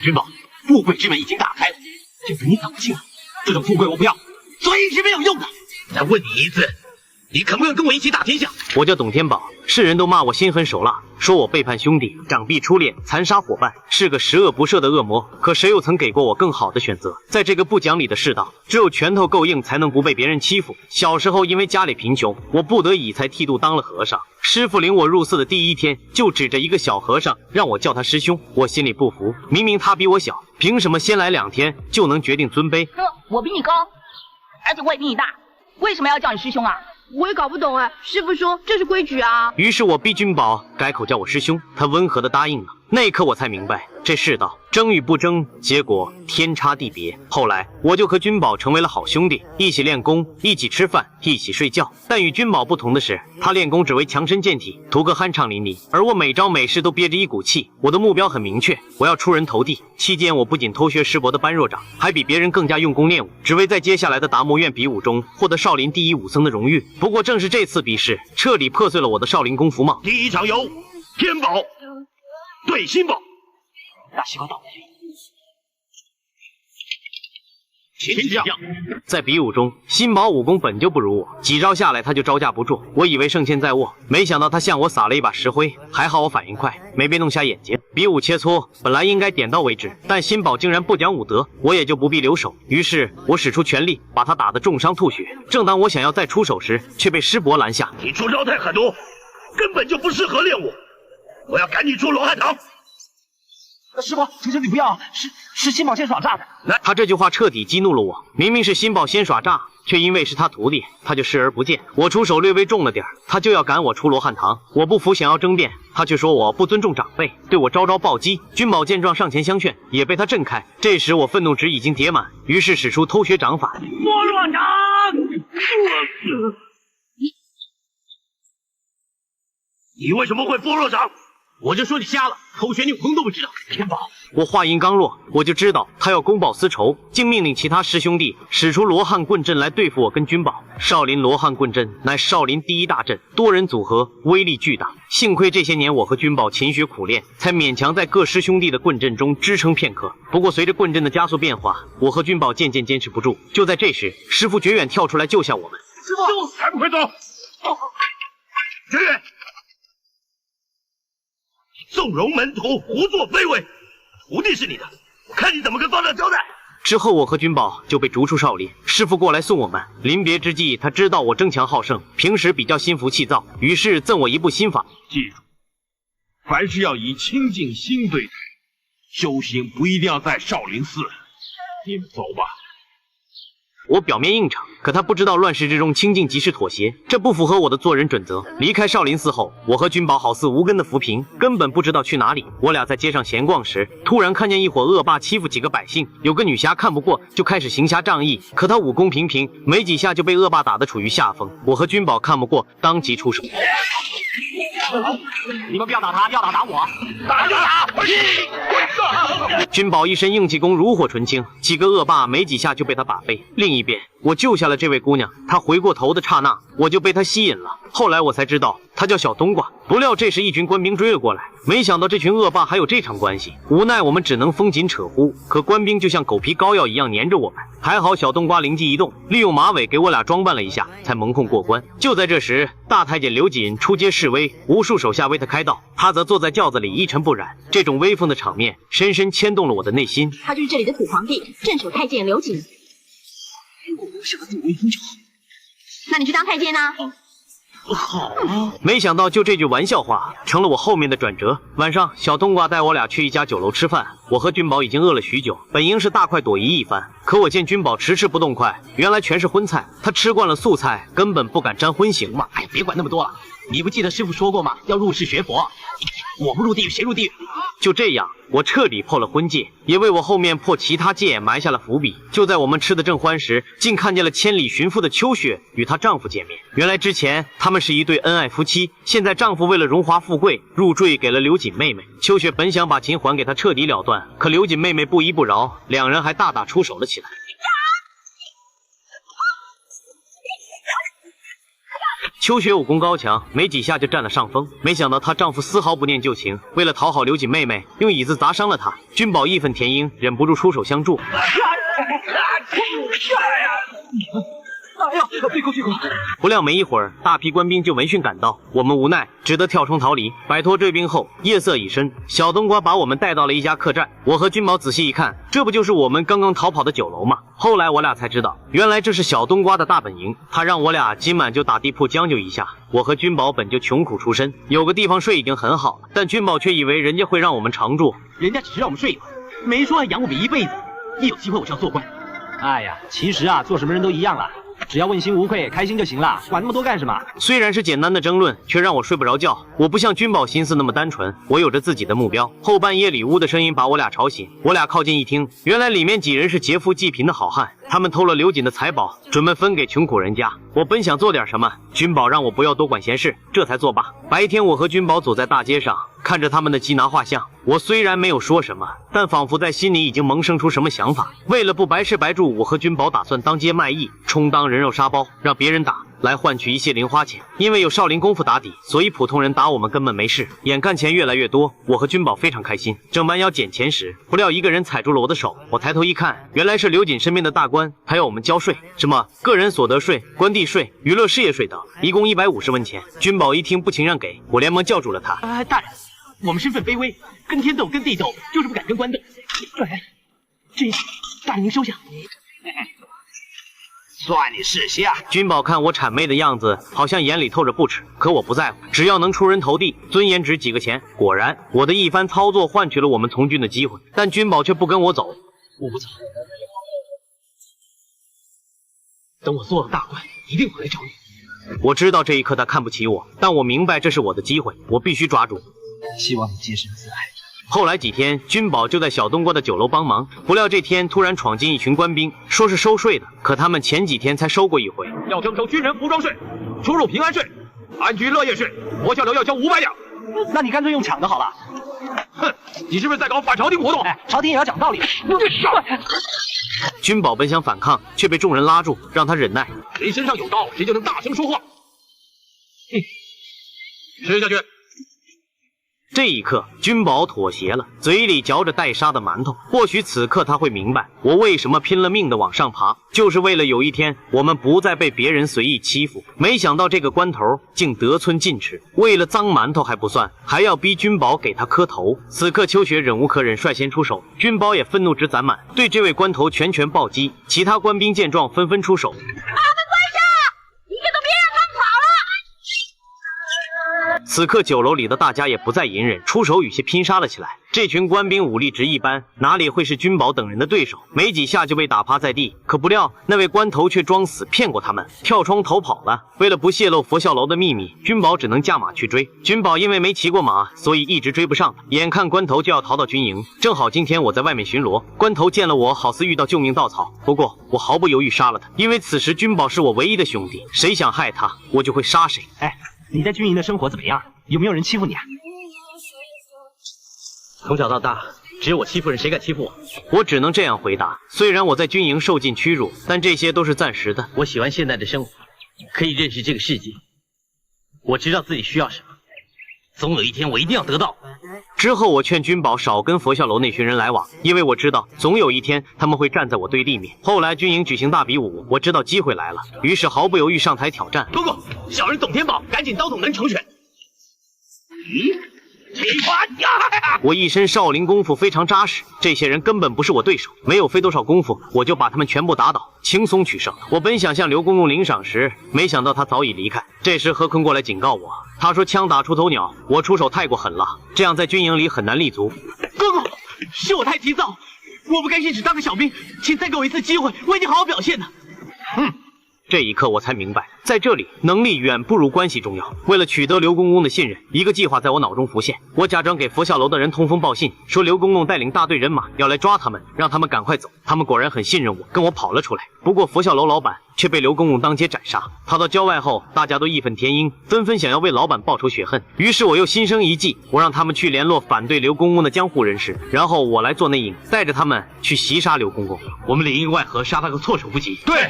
君宝，富贵之门已经打开了，就是你走不进来。这种富贵我不要，所以一直没有用的。再问你一次，你肯不肯跟我一起打天下？我叫董天宝，世人都骂我心狠手辣，说我背叛兄弟，长臂出猎，残杀伙伴，是个十恶不赦的恶魔。可谁又曾给过我更好的选择？在这个不讲理的世道，只有拳头够硬，才能不被别人欺负。小时候因为家里贫穷，我不得已才剃度当了和尚。师傅领我入寺的第一天，就指着一个小和尚，让我叫他师兄。我心里不服，明明他比我小，凭什么先来2天就能决定尊卑？哥，我比你高，而且我也比你大，为什么要叫你师兄啊？我也搞不懂哎，师傅说这是规矩啊。于是我逼君宝改口叫我师兄，他温和的答应了。那一刻我才明白，这世道争与不争，结果天差地别。后来我就和君宝成为了好兄弟，一起练功，一起吃饭，一起睡觉。但与君宝不同的是，他练功只为强身健体，图个酣畅淋漓，而我每招每式都憋着一股气。我的目标很明确，我要出人头地。期间我不仅偷学师伯的般若掌，还比别人更加用功练武，只为在接下来的达摩院比武中获得少林第一武僧的荣誉。不过正是这次比试，彻底破碎了我的少林功夫梦。第一场由天宝对心宝，大西瓜倒霉。秦将在比武中，心宝武功本就不如我，几招下来他就招架不住。我以为胜券在握，没想到他向我撒了一把石灰，还好我反应快，没被弄瞎眼睛。比武切磋本来应该点到为止，但心宝竟然不讲武德，我也就不必留手。于是我使出全力，把他打得重伤吐血。正当我想要再出手时，却被师伯拦下。你出招太狠毒，根本就不适合练武，我要赶你出罗汉堂。师伯，求求你不要，是心宝先耍诈的。他这句话彻底激怒了我，明明是心宝先耍诈，却因为是他徒弟，他就视而不见。我出手略微重了点，他就要赶我出罗汉堂。我不服，想要争辩，他却说我不尊重长辈，对我招招暴击。君宝见状上前相劝，也被他震开。这时我愤怒值已经叠满，于是使出偷学掌法。波罗掌！你为什么会波罗掌？我就说你瞎了，偷学你武功都不知道。天宝，我话音刚落，我就知道他要公报私仇，竟命令其他师兄弟使出罗汉棍阵来对付我跟君宝。少林罗汉棍阵乃少林第一大阵，多人组合，威力巨大。幸亏这些年我和君宝勤学苦练，才勉强在各师兄弟的棍阵中支撑片刻。不过随着棍阵的加速变化，我和君宝渐渐坚持不住。就在这时，师傅绝远跳出来救下我们。师傅，还不快走！绝远！纵容门徒胡作非为，徒弟是你的，我看你怎么跟方丈交代。之后我和君宝就被逐出少林，师傅过来送我们。临别之际，他知道我争强好胜，平时比较心浮气躁，于是赠我一部心法。记住，凡事要以清净心对待，修行不一定要在少林寺。你们走吧。我表面应承，可他不知道乱世之中清净即是妥协，这不符合我的做人准则。离开少林寺后，我和君宝好似无根的浮萍，根本不知道去哪里。我俩在街上闲逛时，突然看见一伙恶霸欺负几个百姓，有个女侠看不过，就开始行侠仗义，可她武功平平，没几下就被恶霸打得处于下风。我和君宝看不过，当即出手。你们不要打他，要打我，打就打！君宝一身硬气功如火纯青，几个恶霸没几下就被他打飞。另一边，我救下了这位姑娘，她回过头的刹那，我就被她吸引了。后来我才知道，她叫小冬瓜。不料这时一群官兵追了过来，没想到这群恶霸还有这场关系，无奈我们只能风紧扯呼，可官兵就像狗皮膏药一样粘着我们。还好小冬瓜灵机一动，利用马尾给我俩装扮了一下，才蒙混过关。就在这时，大太监刘瑾出街示威，无数手下为他开道，他则坐在轿子里一尘不染。这种威风的场面深深牵动了我的内心。他就是这里的土皇帝，镇守太监刘瑾。如果不是和自威风就好。那你去当太监呢？好啊！没想到就这句玩笑话成了我后面的转折。晚上，小冬瓜带我俩去一家酒楼吃饭，我和君宝已经饿了许久，本应是大快朵颐一番，可我见君宝迟迟不动筷，原来全是荤菜，他吃惯了素菜，根本不敢沾荤腥嘛。哎，别管那么多了，你不记得师傅说过吗？要入世学佛。我不入地狱，谁入地狱？就这样，我彻底破了婚戒，也为我后面破其他戒埋下了伏笔。就在我们吃得正欢时，竟看见了千里寻夫的秋雪与她丈夫见面。原来之前他们是一对恩爱夫妻，现在丈夫为了荣华富贵，入赘给了刘瑾妹妹。秋雪本想把情还给她彻底了断，可刘瑾妹妹不依不饶，两人还大打出手了起来。秋雪武功高强，没几下就占了上风。没想到她丈夫丝毫不念旧情，为了讨好刘瑾妹妹，用椅子砸伤了她。君宝义愤填膺，忍不住出手相助。哎呀，别哭别哭！不料没一会儿，大批官兵就闻讯赶到，我们无奈只得跳窗逃离。摆脱追兵后，夜色已深，小冬瓜把我们带到了一家客栈。我和君宝仔细一看，这不就是我们刚刚逃跑的酒楼吗？后来我俩才知道，原来这是小冬瓜的大本营。他让我俩今晚就打地铺将就一下。我和君宝本就穷苦出身，有个地方睡已经很好了，但君宝却以为人家会让我们常住。人家只是让我们睡一会儿，没说还养我们一辈子。一有机会我就要做官。哎呀，其实啊，做什么人都一样了。只要问心无愧，开心就行了，管那么多干什么？虽然是简单的争论，却让我睡不着觉。我不像君宝心思那么单纯，我有着自己的目标。后半夜里，呜的声音把我俩吵醒。我俩靠近一听，原来里面几人是劫富济贫的好汉，他们偷了刘瑾的财宝，准备分给穷苦人家。我本想做点什么，君宝让我不要多管闲事，这才作罢。白天我和君宝走在大街上，看着他们的缉拿画像，我虽然没有说什么，但仿佛在心里已经萌生出什么想法。为了不白吃白住，我和君宝打算当街卖艺，充当人肉沙包，让别人打，来换取一些零花钱。因为有少林功夫打底，所以普通人打我们根本没事。眼看钱越来越多，我和君宝非常开心，正弯腰捡钱时，不料一个人踩住了我的手。我抬头一看，原来是刘瑾身边的大官，他要我们交税，什么个人所得税、官地税、娱乐事业税等，一共150文钱。君宝一听不情愿给，我连忙叫住了他。大人，我们身份卑微，跟天斗跟地斗，就是不敢跟官斗。这大人您收下。算你识相。君宝看我谄媚的样子，好像眼里透着不耻，可我不在乎，只要能出人头地，尊严值几个钱。果然，我的一番操作换取了我们从军的机会，但君宝却不跟我走。我不走，等我做了大官，一定会来找你。我知道这一刻他看不起我，但我明白这是我的机会，我必须抓住。希望你洁身自爱。后来几天，君宝就在小冬瓜的酒楼帮忙。不料这天突然闯进一群官兵，说是收税的，可他们前几天才收过一回。要征收军人服装税、出入平安税、安居乐业税，佛教楼要交500两。那你干脆用抢的好了。哼，你是不是在搞反朝廷活动？哎，朝廷也要讲道理。君宝本想反抗，却被众人拉住，让他忍耐。谁身上有刀，谁就能大声说话。吃下去。这一刻，君宝妥协了，嘴里嚼着待杀的馒头。或许此刻他会明白，我为什么拼了命的往上爬，就是为了有一天我们不再被别人随意欺负。没想到这个关头竟得寸进尺，为了脏馒头还不算，还要逼君宝给他磕头。此刻秋雪忍无可忍，率先出手，君宝也愤怒值攒满，对这位关头拳拳暴击。其他官兵见状纷纷出手。此刻酒楼里的大家也不再隐忍，出手与其拼杀了起来。这群官兵武力值一般，哪里会是君宝等人的对手？没几下就被打趴在地。可不料那位关头却装死骗过他们，跳窗逃跑了。为了不泄露佛笑楼的秘密，君宝只能驾马去追。君宝因为没骑过马，所以一直追不上他。眼看关头就要逃到军营，正好今天我在外面巡逻，关头见了我，好似遇到救命稻草。不过我毫不犹豫杀了他，因为此时君宝是我唯一的兄弟，谁想害他，我就会杀谁。哎，你在军营的生活怎么样？有没有人欺负你啊？从小到大，只有我欺负人，谁敢欺负我？我只能这样回答。虽然我在军营受尽屈辱，但这些都是暂时的。我喜欢现在的生活，可以认识这个世界。我知道自己需要什么，总有一天我一定要得到。之后我劝君宝少跟佛笑楼那群人来往，因为我知道总有一天他们会站在我对立面。后来军营举行大比武，我知道机会来了，于是毫不犹豫上台挑战。公公，小人董天宝，赶紧刀捅门成全。我一身少林功夫非常扎实，这些人根本不是我对手，没有费多少功夫，我就把他们全部打倒，轻松取胜。我本想向刘公公领赏时，没想到他早已离开。这时何坤过来警告我，他说枪打出头鸟，我出手太过狠了，这样在军营里很难立足。公公，是我太急躁，我不该是只当个小兵，请再给我一次机会，我一定好好表现的。这一刻我才明白，在这里能力远不如关系重要。为了取得刘公公的信任，一个计划在我脑中浮现。我假装给佛笑楼的人通风报信，说刘公公带领大队人马要来抓他们，让他们赶快走。他们果然很信任我，跟我跑了出来。不过佛笑楼老板却被刘公公当街斩杀。逃到郊外后，大家都义愤填膺，纷纷想要为老板报仇雪恨。于是我又心生一计，我让他们去联络反对刘公公的江湖人士，然后我来做内应，带着他们去袭杀刘公公。我们里应外合，杀他个措手不及。对，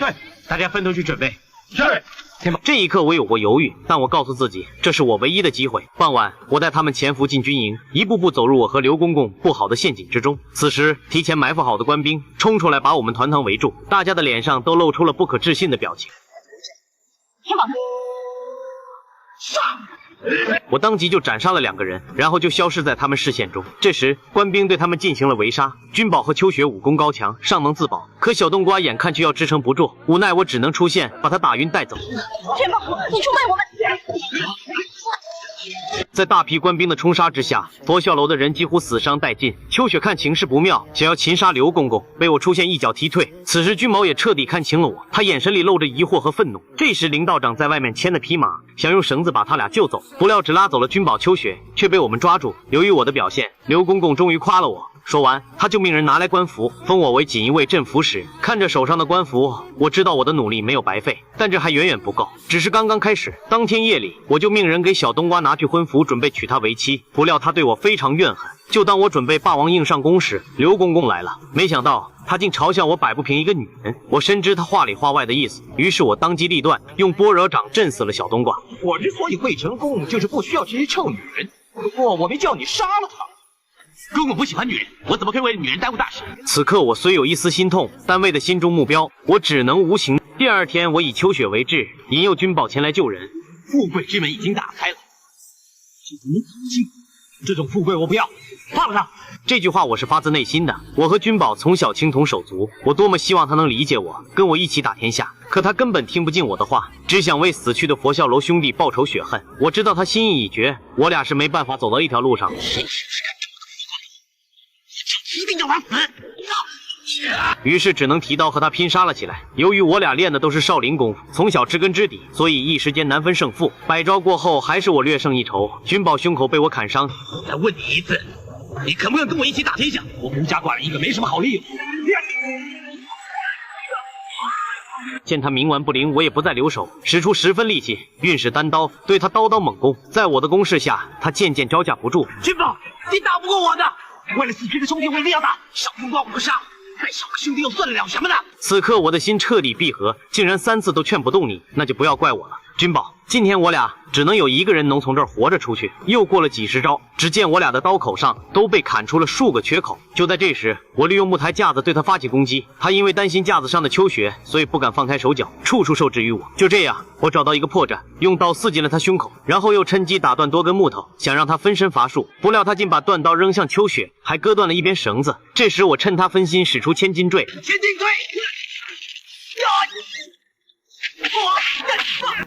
大家分头去准备。是。这一刻我有过犹豫，但我告诉自己，这是我唯一的机会。傍晚，我带他们潜伏进军营，一步步走入我和刘公公布好的陷阱之中。此时，提前埋伏好的官兵冲出来，把我们团团围住，大家的脸上都露出了不可置信的表情。天宝呢？我当即就斩杀了2个人，然后就消失在他们视线中。这时，官兵对他们进行了围杀。君宝和秋雪武功高强，尚能自保，可小冬瓜眼看就要支撑不住，无奈我只能出现，把他打晕带走。天宝，你出卖我们！在大批官兵的冲杀之下，佛笑楼的人几乎死伤殆尽。秋雪看情势不妙，想要擒杀刘公公，被我出现一脚踢退。此时君宝也彻底看清了我，他眼神里露着疑惑和愤怒。这时林道长在外面牵的匹马，想用绳子把他俩救走，不料只拉走了君宝、秋雪，却被我们抓住。由于我的表现，刘公公终于夸了我。说完，他就命人拿来官服，封我为锦衣卫镇抚使。看着手上的官服，我知道我的努力没有白费，但这还远远不够，只是刚刚开始。当天夜里，我就命人给小冬瓜拿去婚服，准备娶她为妻。不料他对我非常怨恨。就当我准备霸王硬上弓时，刘公公来了，没想到他竟嘲笑我摆不平一个女人。我深知他话里话外的意思，于是我当机立断，用般若掌震死了小冬瓜。我之所以会成功，就是不需要这些臭女人。不过我没叫你杀了她。公公不喜欢女人，我怎么可以为了女人耽误大事？此刻我虽有一丝心痛，但为了心中目标，我只能无情。第二天，我以秋雪为质，引诱君宝前来救人。富贵之门已经打开了，就你走进，这种富贵我不要，放了他。这句话我是发自内心的。我和君宝从小情同手足，我多么希望他能理解我，跟我一起打天下。可他根本听不进我的话，只想为死去的佛笑楼兄弟报仇雪恨。我知道他心意已决，我俩是没办法走到一条路上。谁试试看一定要他死！于是只能提刀和他拼杀了起来。由于我俩练的都是少林功夫，从小知根知底，所以一时间难分胜负。百招过后，还是我略胜一筹。君宝胸口被我砍伤。再问你一次，你肯不肯跟我一起打天下？我孤家寡人一个，没什么好利用。见他冥顽不灵，我也不再留手，使出10分力气，运使单刀对他刀刀猛攻。在我的攻势下，他渐渐招架不住。君宝，你打不过我的。为了死去的兄弟，我一定要打。小冬瓜我不杀，再少个兄弟又算得了什么呢？此刻我的心彻底闭合，竟然3次都劝不动你，那就不要怪我了。君宝，今天我俩只能有一个人能从这儿活着出去。又过了几十招，只见我俩的刀口上都被砍出了数个缺口。就在这时，我利用木台架子对他发起攻击。他因为担心架子上的秋雪，所以不敢放开手脚，处处受制于我。就这样，我找到一个破绽，用刀刺进了他胸口，然后又趁机打断多根木头，想让他分身乏术。不料他竟把断刀扔向秋雪，还割断了一边绳子。这时我趁他分心，使出千斤坠。千斤坠！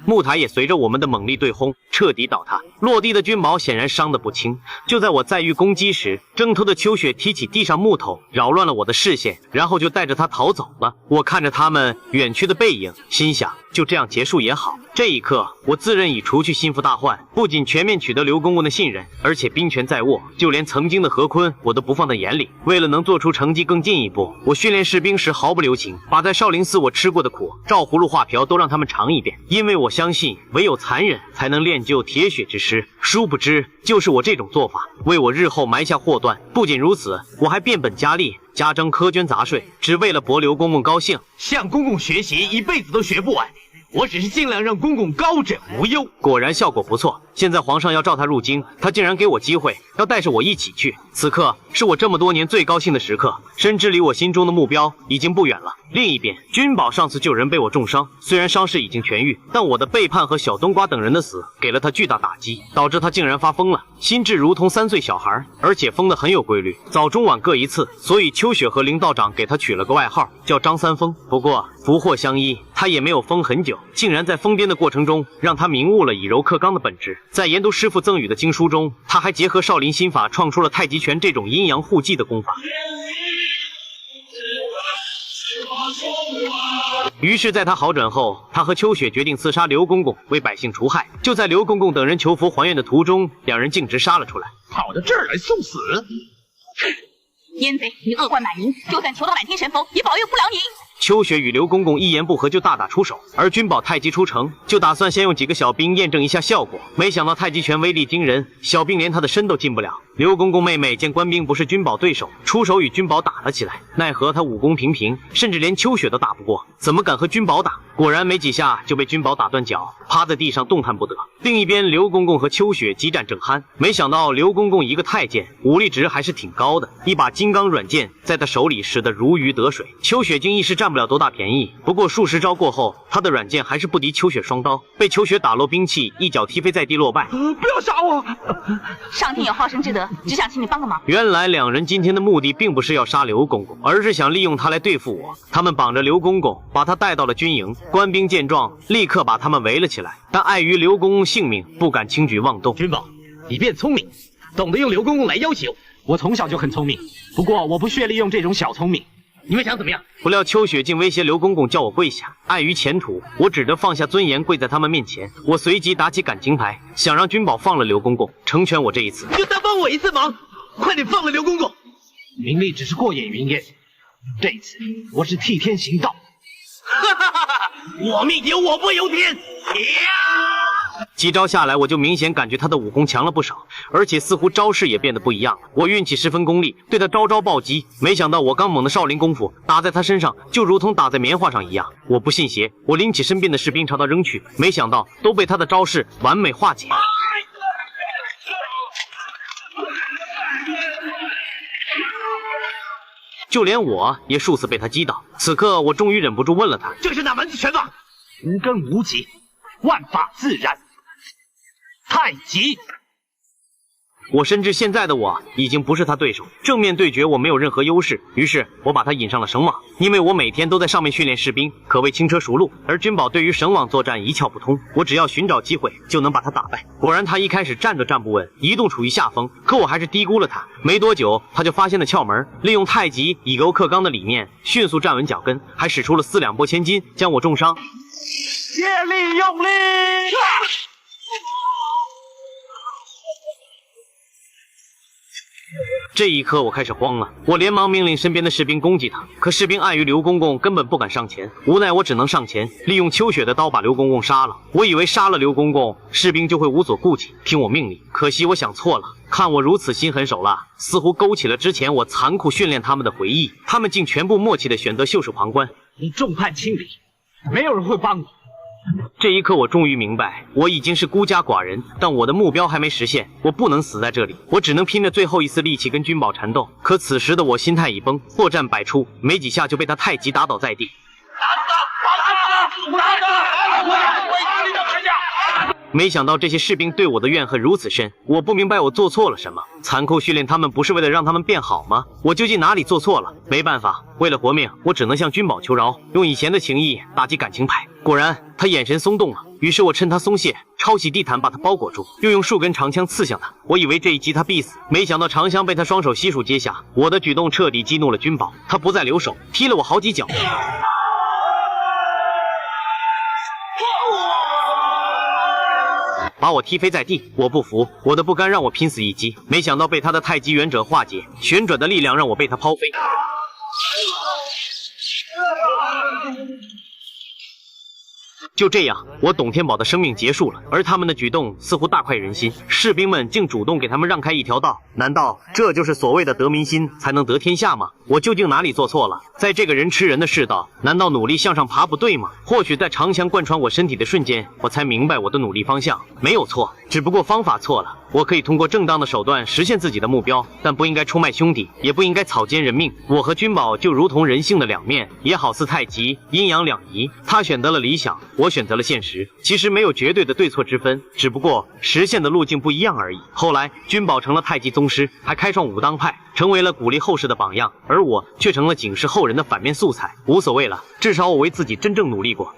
木台也随着我们的猛力对轰，彻底倒塌。落地的君宝显然伤得不轻。就在我再遇攻击时，挣脱的秋雪提起地上木头，扰乱了我的视线，然后就带着他逃走了。我看着他们远去的背影，心想就这样结束也好。这一刻，我自认已除去心腹大患，不仅全面取得刘公公的信任，而且兵权在握，就连曾经的何坤我都不放在眼里。为了能做出成绩更进一步，我训练士兵时毫不留情，把在少林寺我吃过的苦、照葫芦画瓢都让他们尝一遍。因为我相信，唯有残忍才能练就铁血之师。殊不知，就是我这种做法，为我日后埋下祸端。不仅如此，我还变本加厉，加征苛捐杂税，只为了博刘公公高兴。向公公学习，一辈子都学不完。我只是尽量让公公高枕无忧。果然效果不错。现在皇上要召他入京，他竟然给我机会，要带着我一起去。此刻是我这么多年最高兴的时刻，深知离我心中的目标已经不远了。另一边，君宝上次救人被我重伤，虽然伤势已经痊愈，但我的背叛和小冬瓜等人的死给了他巨大打击，导致他竟然发疯了，心智如同3岁小孩，而且疯得很有规律，早中晚各一次。所以秋雪和林道长给他取了个外号，叫张三疯。不过福祸相依，他也没有疯很久，竟然在疯癫的过程中让他明悟了以柔克刚的本质。在研读师傅赠予的经书中，他还结合少林心法创出了太极拳这种阴阳互济的功法。于是在他好转后，他和秋雪决定刺杀刘公公，为百姓除害。就在刘公公等人求佛还愿的途中，两人径直杀了出来，跑到这儿来送死。奸贼，你恶贯满盈，就算求到满天神佛，也保佑不了你。秋雪与刘公公一言不合就大打出手，而君宝太极出城，就打算先用几个小兵验证一下效果。没想到太极拳威力惊人，小兵连他的身都进不了。刘公公妹妹见官兵不是君宝对手，出手与君宝打了起来。奈何他武功平平，甚至连秋雪都打不过，怎么敢和君宝打？果然没几下就被君宝打断脚，趴在地上动弹不得。另一边，刘公公和秋雪激战正酣，没想到刘公公一个太监，武力值还是挺高的，一把金刚软剑在他手里使得如鱼得水。秋雪竟一时占不了多大便宜，不过数十招过后，他的软剑还是不敌秋雪双刀，被秋雪打落兵器，一脚踢飞在地落败。不要杀我！上天有好生之德，只想请你帮个忙。原来两人今天的目的并不是要杀刘公公，而是想利用他来对付我。他们绑着刘公公，把他带到了军营。官兵见状，立刻把他们围了起来。但碍于刘公公性命，不敢轻举妄动。君宝，你变聪明，懂得用刘公公来要求。我从小就很聪明，不过我不屑利用这种小聪明。你们想怎么样？不料秋雪竟威胁刘公公叫我跪下，碍于前途，我只得放下尊严跪在他们面前。我随即打起感情牌，想让君宝放了刘公公，成全我这一次。就当帮我一次忙，快点放了刘公公。名利只是过眼云烟，这一次我是替天行道。我命由我不由天。几招下来，我就明显感觉他的武功强了不少，而且似乎招式也变得不一样了。我运气十分功利，对他招招暴击。没想到我刚猛的少林功夫打在他身上，就如同打在棉花上一样。我不信邪，我拎起身边的士兵朝他扔去，没想到都被他的招式完美化解。就连我也数次被他击倒。此刻我终于忍不住问了他：“这是哪门子拳法？”无根无极，万法自然。太极。我深知现在的我已经不是他对手，正面对决我没有任何优势，于是我把他引上了绳网，因为我每天都在上面训练士兵，可谓轻车熟路。而君宝对于绳网作战一窍不通，我只要寻找机会就能把他打败。果然他一开始站都站不稳，移动处于下风，可我还是低估了他。没多久他就发现了窍门，利用太极以柔克刚的理念，迅速站稳脚跟，还使出了4两拨千斤，将我重伤。借力用力！这一刻我开始慌了，我连忙命令身边的士兵攻击他，可士兵碍于刘公公根本不敢上前，无奈我只能上前，利用秋雪的刀把刘公公杀了。我以为杀了刘公公，士兵就会无所顾忌，听我命令，可惜我想错了。看我如此心狠手辣，似乎勾起了之前我残酷训练他们的回忆，他们竟全部默契地选择袖手旁观。你众叛亲离，没有人会帮你。这一刻我终于明白，我已经是孤家寡人，但我的目标还没实现，我不能死在这里，我只能拼着最后一丝力气跟君宝缠斗。可此时的我心态已崩，破绽百出，没几下就被他太极打倒在地。没想到这些士兵对我的怨恨如此深，我不明白我做错了什么。残酷训练他们不是为了让他们变好吗？我究竟哪里做错了？没办法，为了活命，我只能向君宝求饶，用以前的情谊打击感情牌。果然，他眼神松动了，于是我趁他松懈，抄起地毯把他包裹住，又用数根长枪刺向他。我以为这一击他必死，没想到长枪被他双手悉数接下。我的举动彻底激怒了君宝，他不再留手，踢了我好几脚。把我踢飞在地，我不服，我的不甘让我拼死一击，没想到被他的太极元者化解，旋转的力量让我被他抛飞。就这样，我董天宝的生命结束了，而他们的举动似乎大快人心，士兵们竟主动给他们让开一条道。难道这就是所谓的得民心才能得天下吗？我究竟哪里做错了？在这个人吃人的世道，难道努力向上爬不对吗？或许在长枪贯穿我身体的瞬间，我才明白我的努力方向没有错，只不过方法错了。我可以通过正当的手段实现自己的目标，但不应该出卖兄弟，也不应该草菅人命。我和君宝就如同人性的两面，也好似太极，阴阳两仪。他选择了理想，我选择了现实。其实没有绝对的对错之分，只不过实现的路径不一样而已。后来，君宝成了太极宗师，还开创武当派，成为了鼓励后世的榜样，而我却成了警示后人的反面素材。无所谓了，至少我为自己真正努力过。